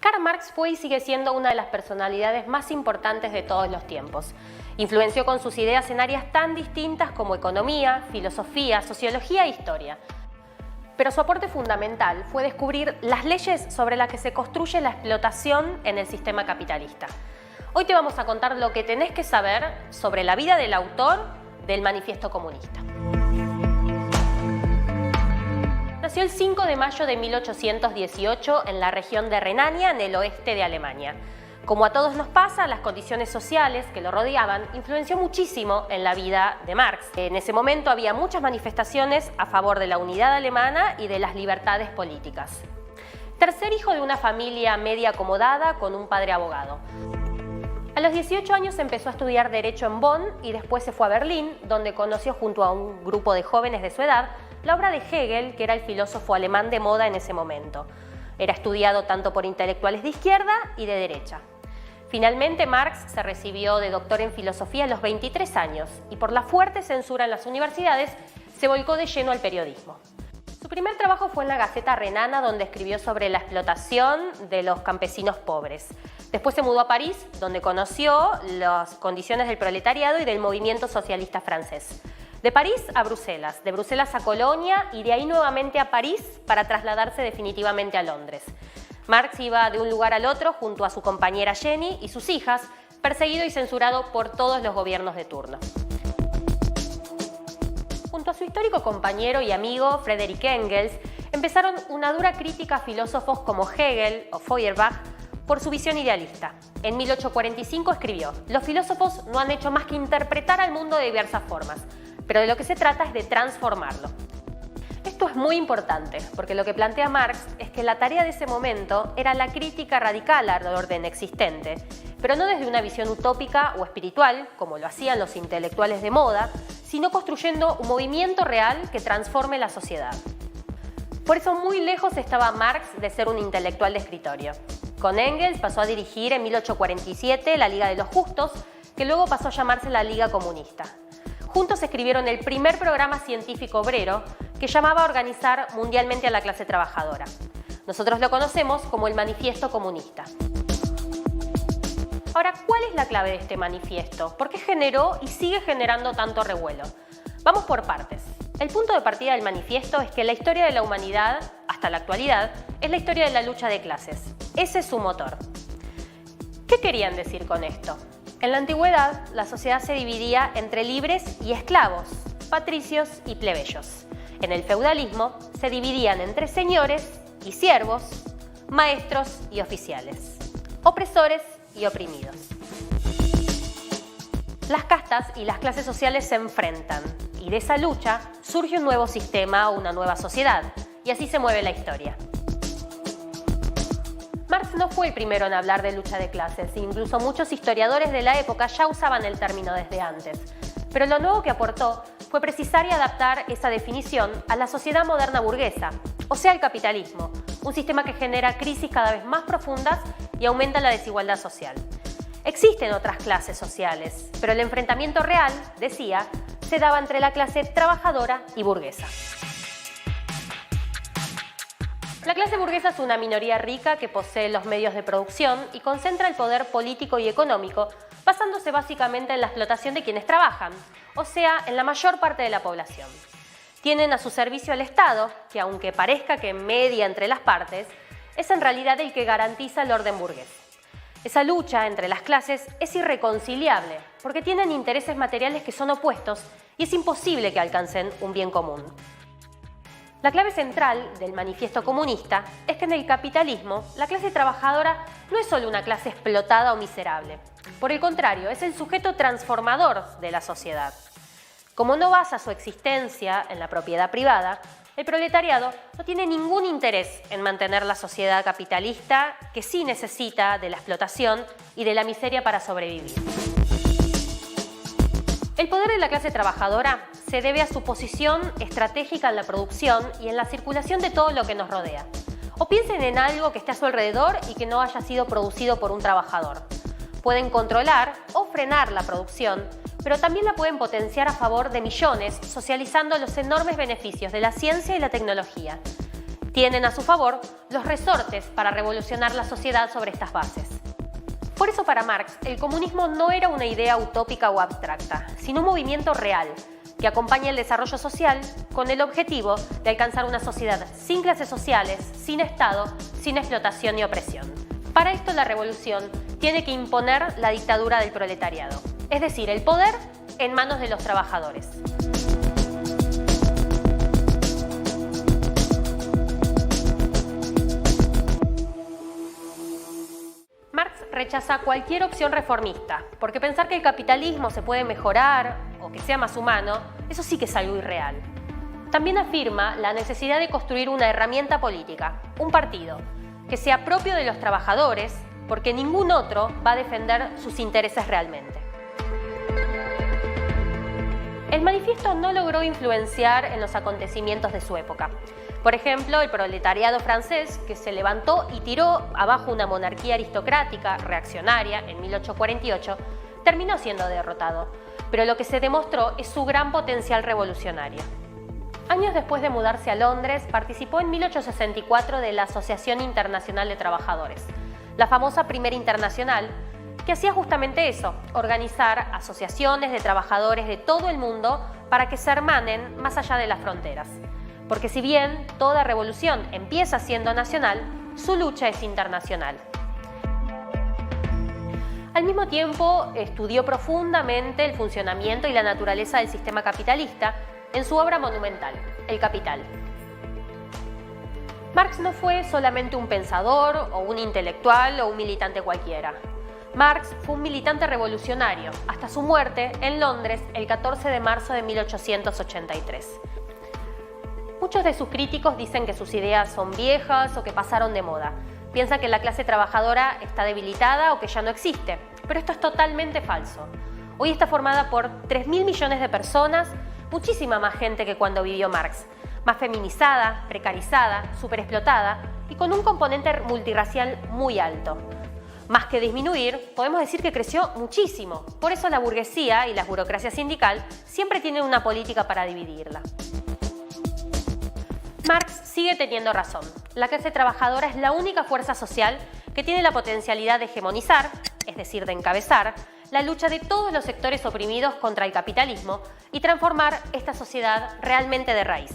Karl Marx fue y sigue siendo una de las personalidades más importantes de todos los tiempos. Influenció con sus ideas en áreas tan distintas como economía, filosofía, sociología e historia. Pero su aporte fundamental fue descubrir las leyes sobre las que se construye la explotación en el sistema capitalista. Hoy te vamos a contar lo que tenés que saber sobre la vida del autor del Manifiesto Comunista. Nació el 5 de mayo de 1818 en la región de Renania, en el oeste de Alemania. Como a todos nos pasa, las condiciones sociales que lo rodeaban influenció muchísimo en la vida de Marx. En ese momento había muchas manifestaciones a favor de la unidad alemana y de las libertades políticas. Tercer hijo de una familia media acomodada con un padre abogado. A los 18 años empezó a estudiar Derecho en Bonn y después se fue a Berlín, donde conoció junto a un grupo de jóvenes de su edad la obra de Hegel, que era el filósofo alemán de moda en ese momento. Era estudiado tanto por intelectuales de izquierda y de derecha. Finalmente, Marx se recibió de doctor en filosofía a los 23 años y por la fuerte censura en las universidades se volcó de lleno al periodismo. Su primer trabajo fue en la Gaceta Renana, donde escribió sobre la explotación de los campesinos pobres. Después se mudó a París, donde conoció las condiciones del proletariado y del movimiento socialista francés. De París a Bruselas, de Bruselas a Colonia y de ahí nuevamente a París para trasladarse definitivamente a Londres. Marx iba de un lugar al otro junto a su compañera Jenny y sus hijas, perseguido y censurado por todos los gobiernos de turno. Junto a su histórico compañero y amigo Friedrich Engels, empezaron una dura crítica a filósofos como Hegel o Feuerbach por su visión idealista. En 1845 escribió: «Los filósofos no han hecho más que interpretar al mundo de diversas formas, pero de lo que se trata es de transformarlo». Esto es muy importante, porque lo que plantea Marx es que la tarea de ese momento era la crítica radical al orden existente, pero no desde una visión utópica o espiritual, como lo hacían los intelectuales de moda, sino construyendo un movimiento real que transforme la sociedad. Por eso muy lejos estaba Marx de ser un intelectual de escritorio. Con Engels pasó a dirigir en 1847 la Liga de los Justos, que luego pasó a llamarse la Liga Comunista. Juntos escribieron el primer programa científico obrero que llamaba a organizar mundialmente a la clase trabajadora. Nosotros lo conocemos como el Manifiesto Comunista. Ahora, ¿cuál es la clave de este manifiesto? ¿Por qué generó y sigue generando tanto revuelo? Vamos por partes. El punto de partida del manifiesto es que la historia de la humanidad, hasta la actualidad, es la historia de la lucha de clases. Ese es su motor. ¿Qué querían decir con esto? En la antigüedad, la sociedad se dividía entre libres y esclavos, patricios y plebeyos. En el feudalismo se dividían entre señores y siervos, maestros y oficiales, opresores y oprimidos. Las castas y las clases sociales se enfrentan y de esa lucha surge un nuevo sistema o una nueva sociedad, y así se mueve la historia. Marx no fue el primero en hablar de lucha de clases, incluso muchos historiadores de la época ya usaban el término desde antes. Pero lo nuevo que aportó fue precisar y adaptar esa definición a la sociedad moderna burguesa, o sea, el capitalismo, un sistema que genera crisis cada vez más profundas y aumenta la desigualdad social. Existen otras clases sociales, pero el enfrentamiento real, decía, se daba entre la clase trabajadora y burguesa. La clase burguesa es una minoría rica que posee los medios de producción y concentra el poder político y económico, basándose básicamente en la explotación de quienes trabajan, o sea, en la mayor parte de la población. Tienen a su servicio al Estado, que aunque parezca que media entre las partes, es en realidad el que garantiza el orden burgués. Esa lucha entre las clases es irreconciliable, porque tienen intereses materiales que son opuestos y es imposible que alcancen un bien común. La clave central del Manifiesto Comunista es que en el capitalismo la clase trabajadora no es solo una clase explotada o miserable. Por el contrario, es el sujeto transformador de la sociedad. Como no basa su existencia en la propiedad privada, el proletariado no tiene ningún interés en mantener la sociedad capitalista que sí necesita de la explotación y de la miseria para sobrevivir. El poder de la clase trabajadora se debe a su posición estratégica en la producción y en la circulación de todo lo que nos rodea. O piensen en algo que esté a su alrededor y que no haya sido producido por un trabajador. Pueden controlar o frenar la producción, pero también la pueden potenciar a favor de millones, socializando los enormes beneficios de la ciencia y la tecnología. tienen a su favor los resortes para revolucionar la sociedad sobre estas bases. Por eso para Marx, el comunismo no era una idea utópica o abstracta, sino un movimiento real que acompaña el desarrollo social con el objetivo de alcanzar una sociedad sin clases sociales, sin Estado, sin explotación ni opresión. Para esto la revolución tiene que imponer la dictadura del proletariado, es decir, el poder en manos de los trabajadores. Marx rechaza cualquier opción reformista, porque pensar que el capitalismo se puede mejorar o que sea más humano, eso sí que es algo irreal. También afirma la necesidad de construir una herramienta política, un partido, que sea propio de los trabajadores, porque ningún otro va a defender sus intereses realmente. El manifiesto no logró influenciar en los acontecimientos de su época. Por ejemplo, el proletariado francés, que se levantó y tiró abajo una monarquía aristocrática reaccionaria en 1848, terminó siendo derrotado, pero lo que se demostró es su gran potencial revolucionario. Años después de mudarse a Londres, participó en 1864 de la Asociación Internacional de Trabajadores, la famosa Primera Internacional, que hacía justamente eso, organizar asociaciones de trabajadores de todo el mundo para que se hermanen más allá de las fronteras. Porque si bien toda revolución empieza siendo nacional, su lucha es internacional. Al mismo tiempo, estudió profundamente el funcionamiento y la naturaleza del sistema capitalista en su obra monumental, El Capital. Marx no fue solamente un pensador o un intelectual o un militante cualquiera. Marx fue un militante revolucionario hasta su muerte en Londres el 14 de marzo de 1883. Muchos de sus críticos dicen que sus ideas son viejas o que pasaron de moda. Piensan que la clase trabajadora está debilitada o que ya no existe, pero esto es totalmente falso. Hoy está formada por 3.000 millones de personas, muchísima más gente que cuando vivió Marx, más feminizada, precarizada, superexplotada y con un componente multirracial muy alto. Más que disminuir, podemos decir que creció muchísimo. Por eso la burguesía y la burocracia sindical siempre tienen una política para dividirla. Marx sigue teniendo razón. La clase trabajadora es la única fuerza social que tiene la potencialidad de hegemonizar, es decir, de encabezar, la lucha de todos los sectores oprimidos contra el capitalismo y transformar esta sociedad realmente de raíz.